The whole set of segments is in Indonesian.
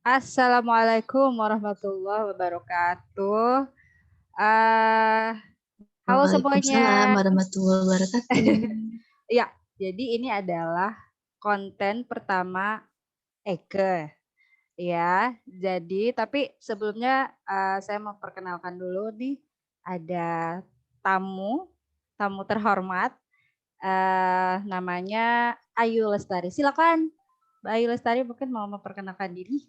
Assalamualaikum warahmatullahi wabarakatuh. Ah, halo Waalaikumsalam semuanya. warahmatullahi wabarakatuh. Ya, jadi ini adalah konten pertama Eke, ya. Jadi, tapi sebelumnya saya mau perkenalkan dulu nih, ada tamu, tamu terhormat, namanya Ayu Lestari. Silakan, Mbak Ayu Lestari mungkin mau memperkenalkan diri.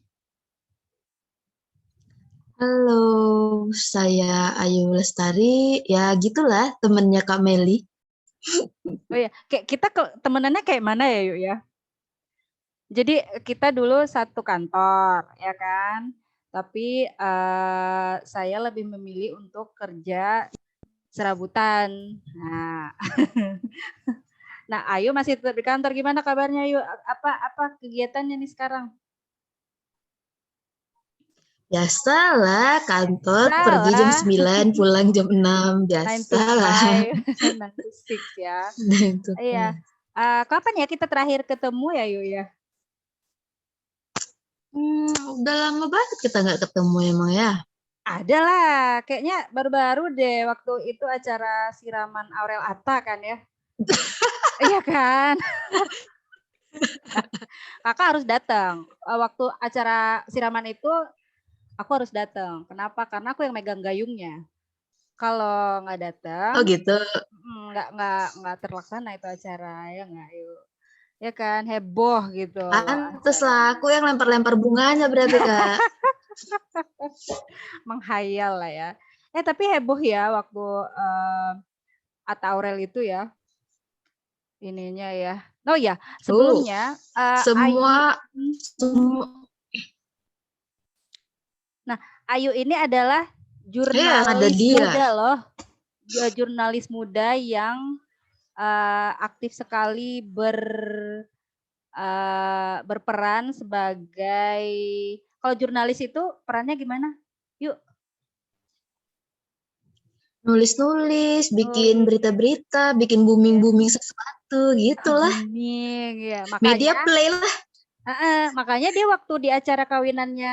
Halo, saya Ayu Lestari. Ya gitulah temennya Kak Meli. Oh ya, kayak kita temenannya kayak mana ya, Yuk ya? Jadi kita dulu satu kantor, ya kan? Tapi saya lebih memilih untuk kerja serabutan. Nah, nah Ayu masih tetap di kantor. Gimana kabarnya, Ayu? Apa kegiatannya nih sekarang? Biasalah kantor pergi jam Salah, 9, pulang jam 6. 9 to Biasalah. 5, 9 to 6 ya. Nah, itu. Iya. Kapan ya kita terakhir ketemu ya, Yu ya? Udah lama banget kita nggak ketemu emang ya. Ada lah, kayaknya baru-baru deh waktu itu acara siraman Aurel Atta kan ya. Iya kan? Kakak harus datang. Waktu acara siraman itu aku harus datang. Kenapa? Karena aku yang megang gayungnya. Kalau nggak Oh datang, gitu. nggak terlaksana itu acara ya nggak yuk. Ya kan heboh gitu loh Pantes acara. lah, aku yang lempar-lempar bunganya berarti Kak. Menghayal lah ya. Tapi heboh ya waktu Atta Aurel itu ya ininya ya. Oh ya, Oh, sebelumnya Ayu. semua, semua, Nah, Ayu ini adalah ya ada jurnalis dia. muda loh. Jurnalis muda yang aktif sekali berperan sebagai kalau jurnalis itu perannya gimana? Yuk, Nulis-nulis, bikin nulis berita-berita, bikin ya. booming-booming sesuatu, gitulah. Booming ya. Media Makanya play lah. makanya dia waktu di acara kawinannya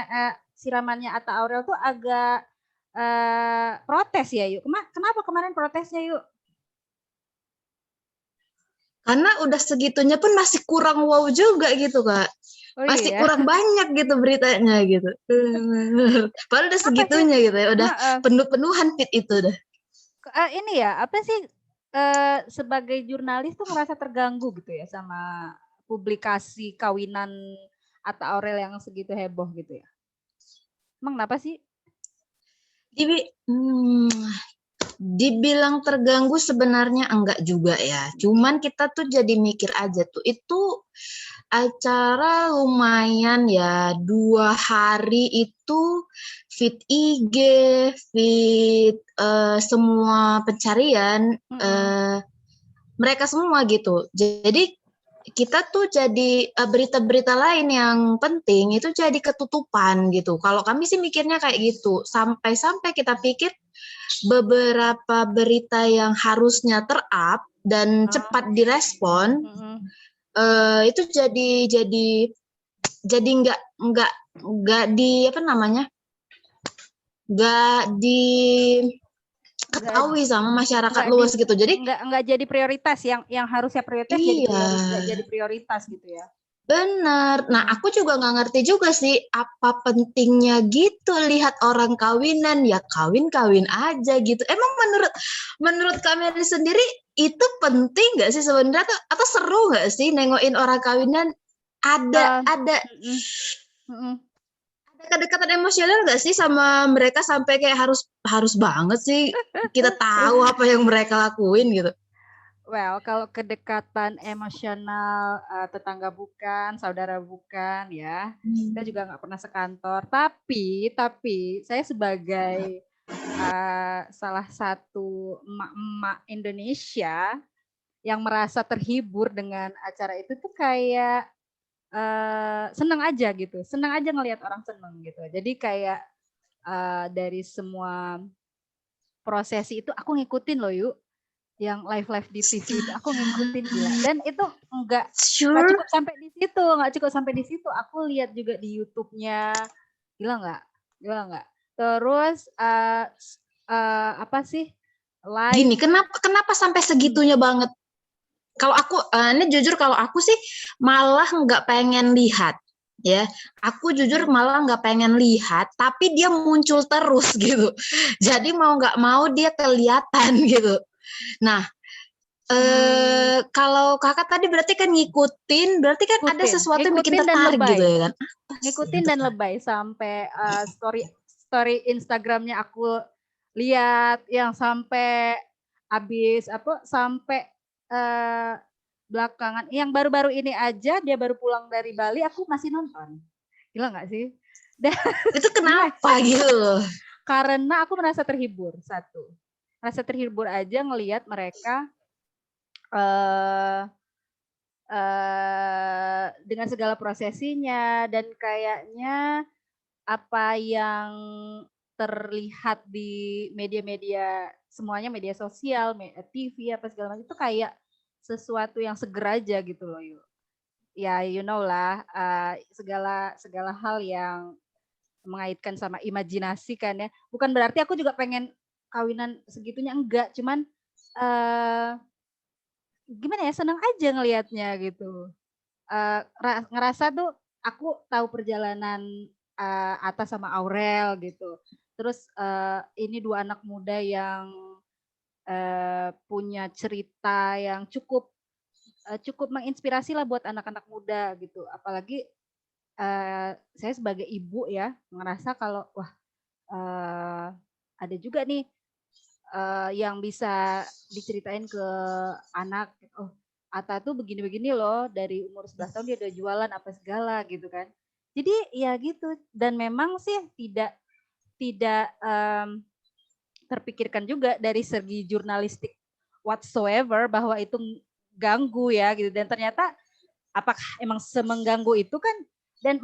siramannya Atta Aurel tuh agak protes ya, Yuk. Kenapa kemarin protesnya, Yuk? Karena udah segitunya pun masih kurang wow juga gitu, Kak. Oh Masih iya. kurang banyak gitu beritanya gitu. Padahal udah Apa sih? segitunya gitu ya, udah Heeh. penuh-penuhan feed itu dah. Ini ya, apa sih sebagai jurnalis tuh ngerasa terganggu gitu ya sama publikasi kawinan Atta Aurel yang segitu heboh gitu ya. Emang kenapa sih? Jadi, dibilang terganggu sebenarnya enggak juga ya. Cuman kita tuh jadi mikir aja tuh, itu acara lumayan ya, 2 hari itu feed IG, feed semua pencarian Mm-mm. mereka semua gitu. Jadi kita tuh jadi berita-berita lain yang penting itu jadi ketutupan gitu. Kalau kami sih mikirnya kayak gitu. Sampai-sampai kita pikir beberapa berita yang harusnya terup dan Ah, cepat direspon mm-mm. itu jadi nggak di apa namanya nggak Nggak diketahui sama masyarakat nggak di luas gitu. Jadi nggak jadi prioritas yang harusnya prioritas jadi iya, jadi prioritas gitu ya. benar. Nah, Mm. aku juga nggak ngerti juga sih apa pentingnya gitu lihat orang kawinan, ya kawin-kawin aja gitu. Emang menurut menurut kalian sendiri itu penting nggak sih sebenarnya atau seru nggak sih nengokin orang kawinan? Ada Ah, ada mm-mm. Mm-mm. ada kedekatan emosional nggak sih sama mereka sampai kayak harus harus banget sih kita tahu apa yang mereka lakuin gitu. Well, kalau kedekatan emosional tetangga bukan, saudara bukan ya, kita juga nggak pernah sekantor. Tapi saya sebagai salah satu emak-emak Indonesia yang merasa terhibur dengan acara itu tuh kayak seneng aja gitu, seneng aja ngelihat orang seneng gitu. Jadi kayak dari semua prosesi itu aku ngikutin loh yuk. yang live di TV itu aku ngikutin gila. Dan itu enggak Sure. cukup sampai di situ, enggak cukup sampai di situ. Aku lihat juga di YouTube-nya. Gila enggak? Gila enggak? Terus apa sih? Live. Gini, kenapa sampai segitunya banget? Kalau aku ini jujur kalau aku sih malah nggak pengen lihat. Ya, aku jujur malah nggak pengen lihat, tapi dia muncul terus gitu. Jadi mau nggak mau dia kelihatan gitu. Nah, kalau kakak tadi berarti kan ngikutin, berarti kan ada sesuatu yang bikin tertarik gitu ya kan? Ngikutin dan lebay sampai story Instagramnya aku lihat yang sampai habis sampai belakangan yang baru-baru ini aja dia baru pulang dari Bali aku masih nonton. Gila nggak sih? Itu kenapa gitu? Karena aku merasa terhibur satu. Merasa terhibur aja ngelihat mereka dengan segala prosesinya dan kayaknya apa yang terlihat di media-media semuanya media sosial, TV apa segala macam itu kayak sesuatu yang seger aja gitu loh yuk. Ya you know lah segala hal yang mengaitkan sama imajinasi kan ya. Bukan berarti aku juga pengen kawinan segitunya enggak, cuman gimana ya senang aja ngelihatnya gitu. Ngerasa tuh aku tahu perjalanan Atta sama Aurel gitu. Terus ini dua anak muda yang punya cerita yang cukup menginspirasi lah buat anak-anak muda gitu. Apalagi saya sebagai ibu ya ngerasa kalau wah ada juga nih yang bisa diceritain ke anak. Oh, Atta tuh begini-begini loh, dari umur 11 tahun dia udah jualan apa segala gitu kan. Jadi ya gitu, dan memang sih tidak terpikirkan juga dari segi jurnalistik whatsoever bahwa itu ganggu ya gitu. Dan ternyata apakah emang semengganggu itu kan, dan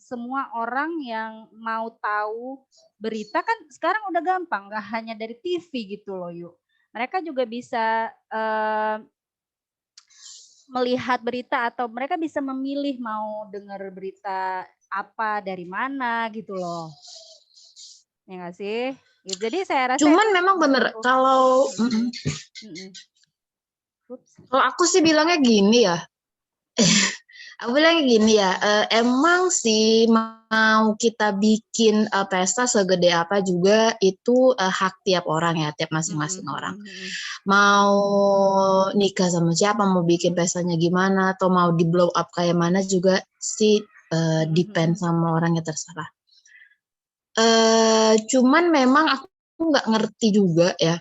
semua orang yang mau tahu berita kan sekarang udah gampang, nggak hanya dari TV gitu loh yuk. Mereka juga bisa melihat berita atau mereka bisa memilih mau dengar berita apa dari mana gitu loh. Ya nggak sih? Gitu. Jadi saya rasa cuman memang bener kalau kalau aku sih bilangnya gini ya. Aku bilang gini ya, emang sih mau kita bikin pesta segede apa juga itu hak tiap orang ya, tiap masing-masing orang. Mau nikah sama siapa, mau bikin pestanya gimana, atau mau di blow up kayak mana juga sih depend sama orangnya terserah. Cuman memang aku nggak ngerti juga ya.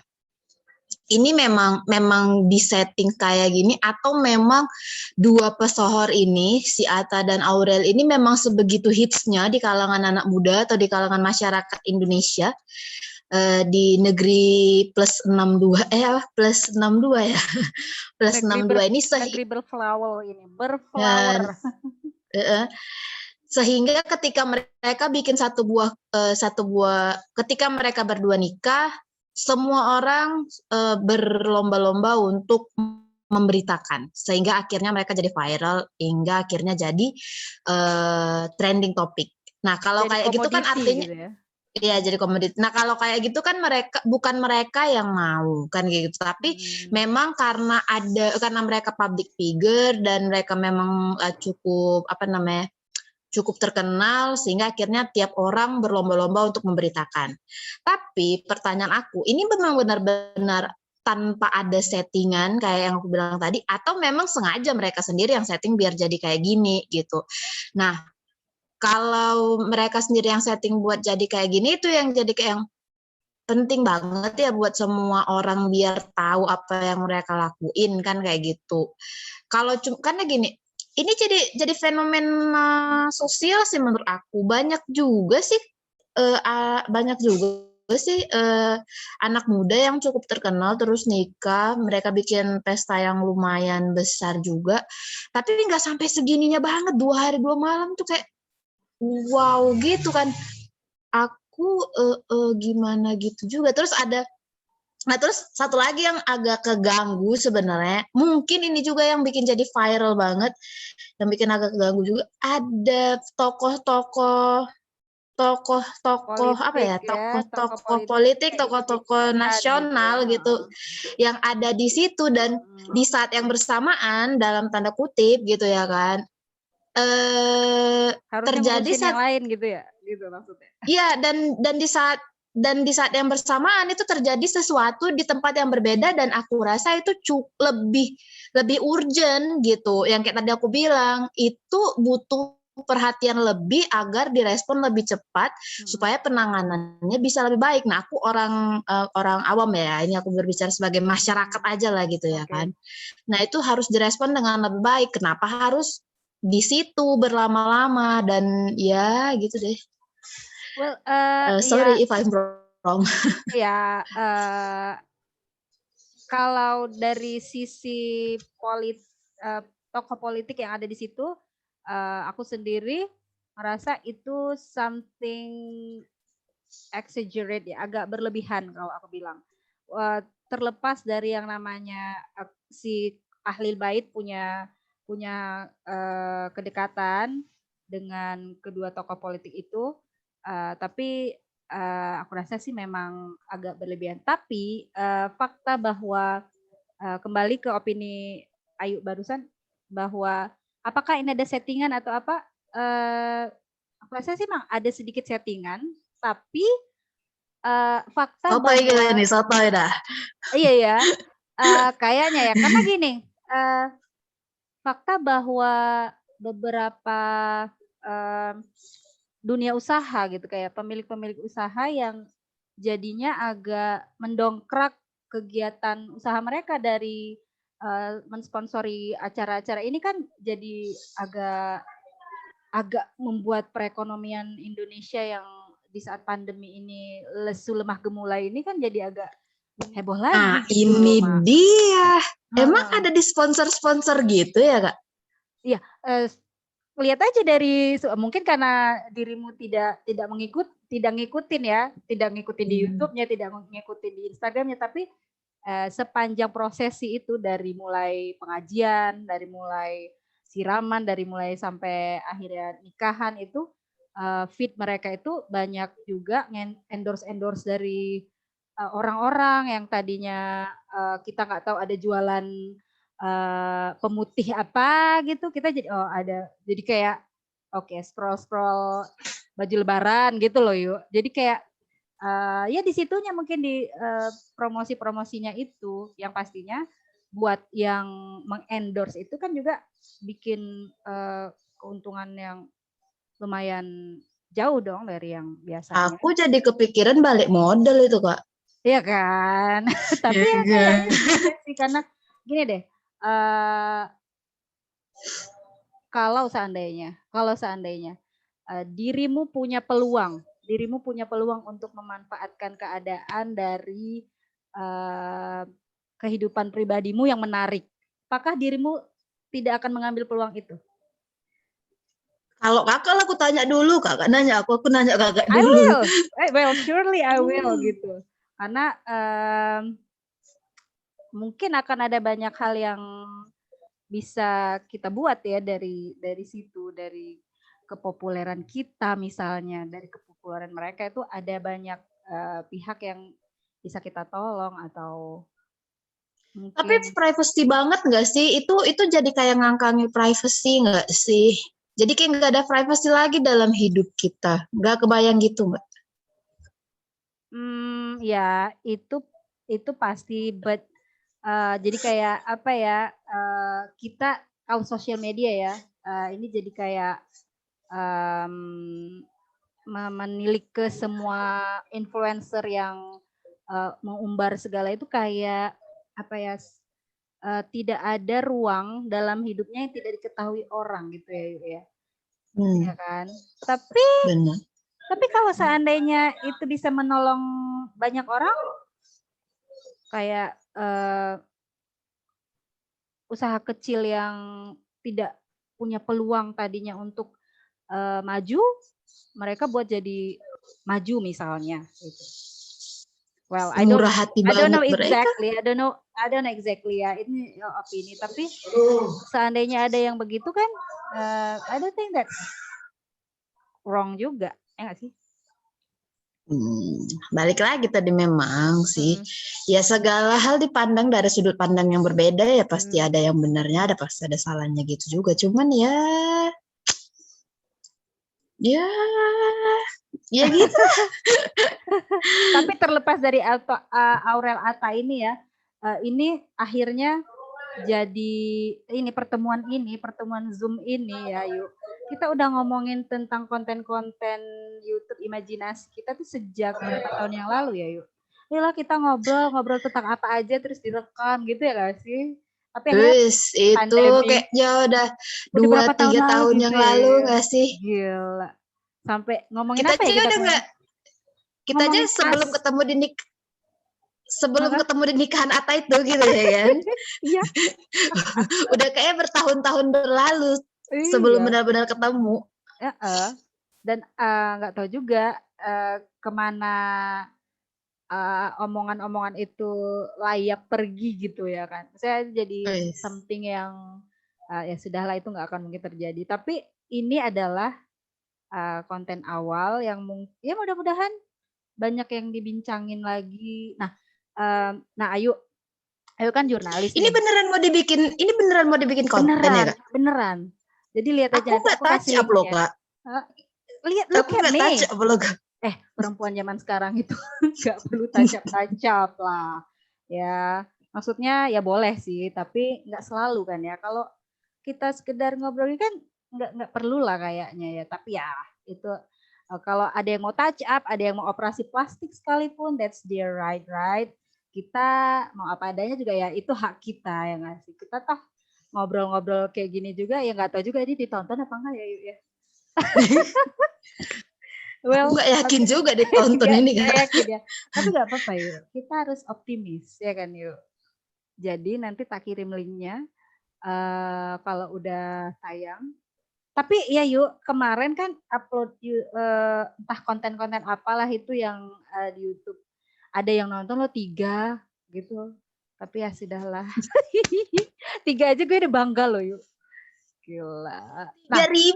Ini memang disetting kayak gini atau memang dua pesohor ini si Atta dan Aurel ini memang sebegitu hitsnya di kalangan anak muda atau di kalangan masyarakat Indonesia di negeri plus 62 plus 62 ya plus 62 ini negeri berflower ini berflower sehingga ketika mereka bikin satu buah ketika mereka berdua nikah semua orang berlomba-lomba untuk memberitakan sehingga akhirnya mereka jadi viral hingga akhirnya jadi trending topik. Nah kalau jadi kayak gitu kan artinya gitu ya? Iya jadi komoditi. Nah kalau kayak gitu kan bukan mereka yang mau kan gitu, tapi memang karena mereka public figure dan mereka memang cukup terkenal sehingga akhirnya tiap orang berlomba-lomba untuk memberitakan. Tapi pertanyaan aku, ini benar-benar tanpa ada settingan kayak yang aku bilang tadi atau memang sengaja mereka sendiri yang setting biar jadi kayak gini gitu. Nah, kalau mereka sendiri yang setting buat jadi kayak gini itu yang jadi kayak yang penting banget ya buat semua orang biar tahu apa yang mereka lakuin kan kayak gitu. Kalau karena gini, ini jadi fenomena sosial sih menurut aku. Banyak juga sih anak muda yang cukup terkenal terus nikah, mereka bikin pesta yang lumayan besar juga. Tapi nggak sampai segininya banget, 2 hari 2 malam tuh kayak wow gitu kan. Aku gimana gitu juga. Terus ada Nah, terus satu lagi yang agak keganggu sebenarnya, mungkin ini juga yang bikin jadi viral banget, yang bikin agak keganggu juga, ada tokoh apa Politik ya, ya, tokoh tokoh politik politik, yang ikut tokoh-tokoh ikutan gitu ya. nasional gitu, yang ada di situ dan di saat yang bersamaan dalam tanda kutip gitu ya kan, Harusnya terjadi ngurusin yang lain gitu ya, gitu maksudnya. iya, dan di saat yang bersamaan itu terjadi sesuatu di tempat yang berbeda dan aku rasa itu lebih urgent gitu. Yang kayak tadi aku bilang, itu butuh perhatian lebih agar direspon lebih cepat supaya penanganannya bisa lebih baik. Nah, aku orang awam ya, ini aku berbicara sebagai masyarakat aja lah gitu ya kan. Nah, itu harus direspon dengan lebih baik. Kenapa harus di situ berlama-lama dan ya gitu deh. Well, Sorry if I'm wrong. ya kalau dari sisi tokoh politik yang ada di situ, aku sendiri merasa itu something exaggerate ya, agak berlebihan kalau aku bilang. Terlepas dari yang namanya si ahli bait punya kedekatan dengan kedua tokoh politik itu, tapi aku rasa sih memang agak berlebihan. Tapi fakta bahwa kembali ke opini Ayu barusan bahwa apakah ini ada settingan atau apa? Aku rasa sih memang ada sedikit settingan, tapi fakta Sotoy bahwa gitu nih, sotoy dah. iya ya, kayaknya ya karena gini, fakta bahwa beberapa dunia usaha gitu kayak pemilik-pemilik usaha yang jadinya agak mendongkrak kegiatan usaha mereka dari mensponsori acara-acara ini kan jadi agak membuat perekonomian Indonesia yang di saat pandemi ini lesu lemah gemulai ini kan jadi agak heboh lagi gitu loh, Ini Mak. dia. Emang ada di sponsor-sponsor gitu ya, Kak? Iya, lihat aja dari mungkin karena dirimu tidak ngikutin ya, tidak ngikutin di YouTube-nya, tidak ngikutin di Instagram-nya, tapi sepanjang prosesi itu dari mulai pengajian, dari mulai siraman, dari mulai sampai akhirnya nikahan itu feed mereka itu banyak juga endorse dari orang-orang yang tadinya kita nggak tahu ada jualan pemutih apa gitu, kita jadi ada, jadi kayak oke, scroll baju lebaran gitu loh yuk, jadi kayak ya di situnya mungkin di promosi-promosinya itu yang pastinya buat yang mengendorse itu kan juga bikin keuntungan yang lumayan jauh dong dari yang biasanya. Aku jadi kepikiran balik model itu, Kak. Iya kan, tapi ya kayaknya sih karena gini deh, kalau seandainya dirimu punya peluang untuk memanfaatkan keadaan dari kehidupan pribadimu yang menarik, apakah dirimu tidak akan mengambil peluang itu? Kalau kakak aku tanya dulu, kakak nanya aku nanya kakak I dulu. will, well surely I will gitu, karena mungkin akan ada banyak hal yang bisa kita buat ya dari situ, dari kepopuleran kita misalnya, dari kepopuleran mereka itu ada banyak pihak yang bisa kita tolong atau Tapi mungkin privacy banget nggak sih? Itu jadi kayak ngangkangi privacy nggak sih? Jadi kayak nggak ada privacy lagi dalam hidup kita. Nggak kebayang gitu nggak? ya itu pasti, but jadi kayak apa ya, kita kaum sosial media ya, ini jadi kayak menilik ke semua influencer yang mengumbar segala itu kayak apa ya, tidak ada ruang dalam hidupnya yang tidak diketahui orang gitu ya, ya. Ya kan? Benar. Tapi kalau seandainya itu bisa menolong banyak orang, kayak usaha kecil yang tidak punya peluang tadinya untuk maju, mereka buat jadi maju misalnya gitu. Well, Murah hati I don't banget know mereka. exactly. I don't know exactly ya. Ini opini. Tapi seandainya ada yang begitu kan, I don't think that's wrong juga, ya nggak sih? Balik lagi tadi memang sih, ya segala hal dipandang dari sudut pandang yang berbeda ya pasti ada yang benarnya, ada pasti ada salahnya gitu juga. Cuman ya gitu. Tapi terlepas dari Aurel Atta ini ya, ini akhirnya jadi pertemuan Zoom ini ya, yuk. Kita udah ngomongin tentang konten-konten YouTube imajinasi kita tuh sejak berapa tahun yang lalu ya, yuk. Inilah kita ngobrol tentang apa aja terus direkam gitu ya gak sih? Tapi terus itu kayaknya udah 2-3 tahun gitu yang lalu gak sih? Gila. Sampai ngomongin kita apa ya? Kita aja sebelum ketemu di nikahan Atta itu gitu ya kan? Iya. Udah kayak bertahun-tahun berlalu sebelum benar-benar ketemu. Dan nggak tahu juga kemana omongan-omongan itu layak pergi gitu ya kan. Saya jadi something yang ya sudahlah, itu nggak akan mungkin terjadi. Tapi ini adalah konten awal yang ya mudah-mudahan banyak yang dibincangin lagi. Nah Ayu kan jurnalis. Ini beneran mau dibikin konten ya Kak? Beneran. Jadi lihat aja. Aku nggak touch up loh Kak. Lihat, look at me. Perempuan zaman sekarang itu nggak perlu touch up lah. Ya, maksudnya ya boleh sih, tapi nggak selalu kan ya. Kalau kita sekedar ngobrol kan nggak perlu lah kayaknya ya. Tapi ya itu kalau ada yang mau touch up, ada yang mau operasi plastik sekalipun, that's their right. Kita mau apa adanya juga ya itu hak kita ya nggak sih. Kita toh ngobrol-ngobrol kayak gini juga ya nggak tahu juga ini ditonton apa enggak ya. Well, aku gak yakin juga ditonton ini gak yakin ya. Tapi gak apa-apa yuk. Kita harus optimis ya kan yuk. Jadi nanti tak kirim linknya kalau udah tayang. Tapi ya yuk, kemarin kan upload entah konten-konten apalah itu yang di YouTube. Ada yang nonton lo 3 gitu. Tapi ya sudahlah. 3 aja gue udah bangga loh yuk. Gila. 3.000.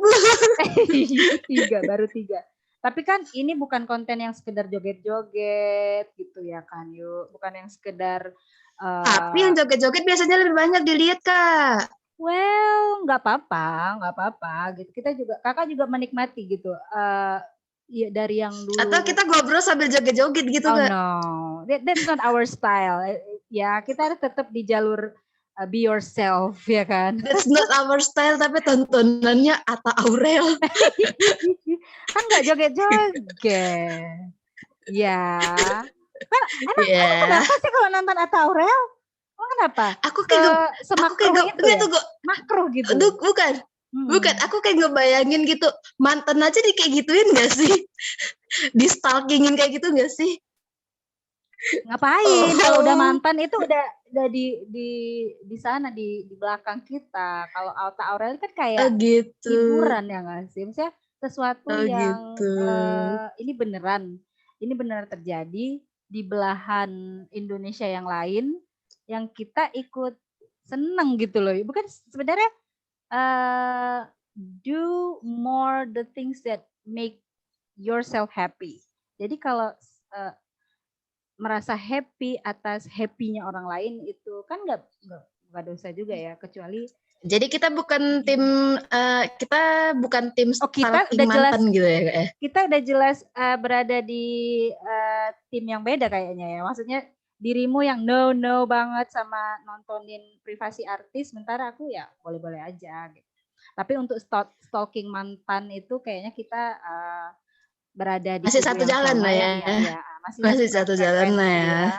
3 baru 3. Tapi kan ini bukan konten yang sekedar joget-joget gitu ya kan yuk. Bukan yang sekedar tapi yang joget-joget biasanya lebih banyak dilihat Kak. Well, nggak apa-apa gitu. Kakak juga menikmati gitu. Ya dari yang dulu. Atau kita ngobrol sambil joget-joget gitu Kak. No. That's not our style. Ya, kita harus tetap di jalur be yourself ya kan. That's not our style, tapi tontonannya Atta Aurel. Kan nggak joget-joget. Ya. Kenapa sih kalau nonton Atta Aurel? Kenapa? Aku kayak makro gitu. Bukan, aku kayak ngebayangin gitu. Mantan aja kayak gituin gak sih? Di stalkingin kayak gitu gak sih? Ngapain? Kalau udah mantan itu udah di sana di belakang kita. Kalau Atta Aurel kan kayak hiburan ya nggak sih? Maksudnya sesuatu yang ini beneran terjadi di belahan Indonesia yang lain yang kita ikut seneng gitu loh. Bukan sebenarnya do more the things that make yourself happy. Jadi kalau merasa happy atas happy-nya orang lain itu kan nggak dosa juga ya, kecuali jadi kita bukan tim kita udah jelas gitu ya. Kita udah jelas berada di tim yang beda kayaknya ya. Maksudnya dirimu yang no banget sama nontonin privasi artis, sementara aku ya boleh-boleh aja gitu. Tapi untuk stalking mantan itu kayaknya kita berada di masih satu jalan lah ya. Masih satu jalan lah ya.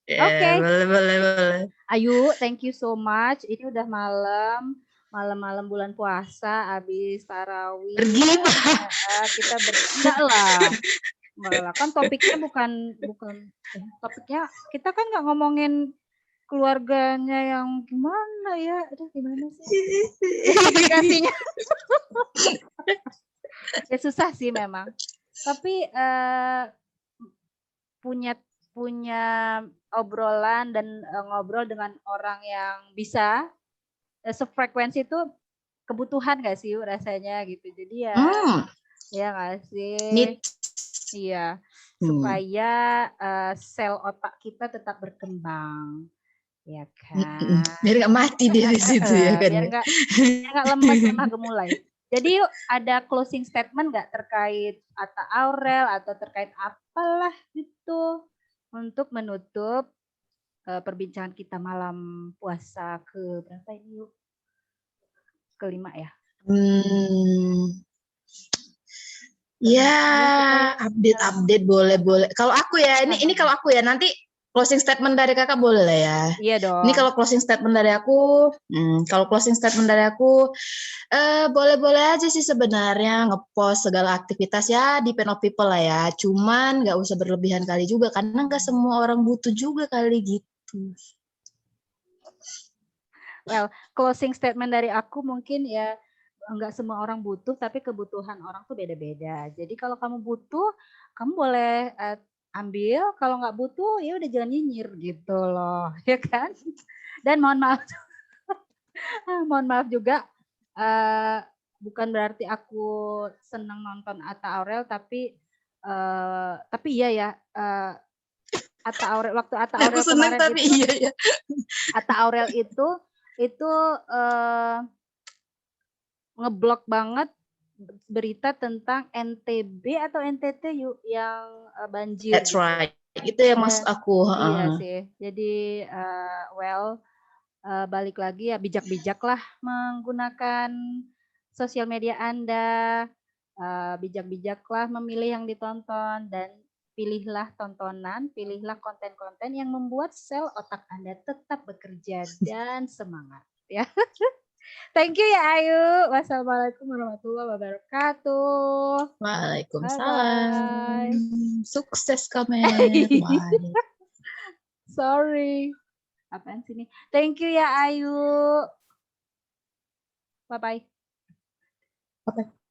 Oke. Boleh. Ayu, thank you so much. Ini udah malam bulan puasa, habis tarawih. Pergi kita enggak lah. Kan topiknya bukan topiknya kita kan nggak ngomongin keluarganya yang gimana ya. Aduh, gimana sih? Aplikasinya. Ya susah sih memang. Tapi punya punya obrolan dan ngobrol dengan orang yang bisa sefrekuensi itu kebutuhan nggak sih rasanya gitu. Jadi ya, ya nggak sih? Iya, supaya sel otak kita tetap berkembang, ya kan? Biar nggak mati dia di situ ya kan? Biar nggak lemah gemulai. Jadi yuk ada closing statement nggak terkait Atta Aurel atau terkait apalah gitu untuk menutup perbincangan kita malam puasa ke berapa ini yuk? Kelima ya? Ya, update boleh. Kalau aku ya, ini kalau aku ya, nanti closing statement dari kakak boleh ya? Iya dong. Ini kalau closing statement dari aku, boleh-boleh aja sih sebenarnya ngepost segala aktivitas ya, depend on people lah ya. Cuman nggak usah berlebihan kali juga, karena nggak semua orang butuh juga kali gitu. Well, closing statement dari aku mungkin ya, enggak semua orang butuh, tapi kebutuhan orang tuh beda-beda. Jadi kalau kamu butuh, kamu boleh ambil. Kalau nggak butuh, ya udah jangan nyinyir gitu loh, ya kan? Dan mohon maaf juga, bukan berarti aku senang nonton Atta Aurel, tapi iya ya, Atta Aurel waktu Atta Aurel aku seneng, kemarin tapi itu, iya ya. Atta Aurel itu ngeblok banget berita tentang NTB atau NTT yang banjir. That's gitu. right. Itu yang maksud aku. Iya sih. Jadi balik lagi ya, bijak-bijaklah menggunakan sosial media Anda, bijak-bijaklah memilih yang ditonton, dan pilihlah tontonan, pilihlah konten-konten yang membuat sel otak Anda tetap bekerja dan semangat ya. Thank you ya Ayu. Wassalamualaikum warahmatullahi wabarakatuh. Waalaikumsalam. Bye-bye. Sukses kamu. Bye. Sorry. Apaan sih ini? Thank you ya Ayu. Bye-bye. Bye-bye.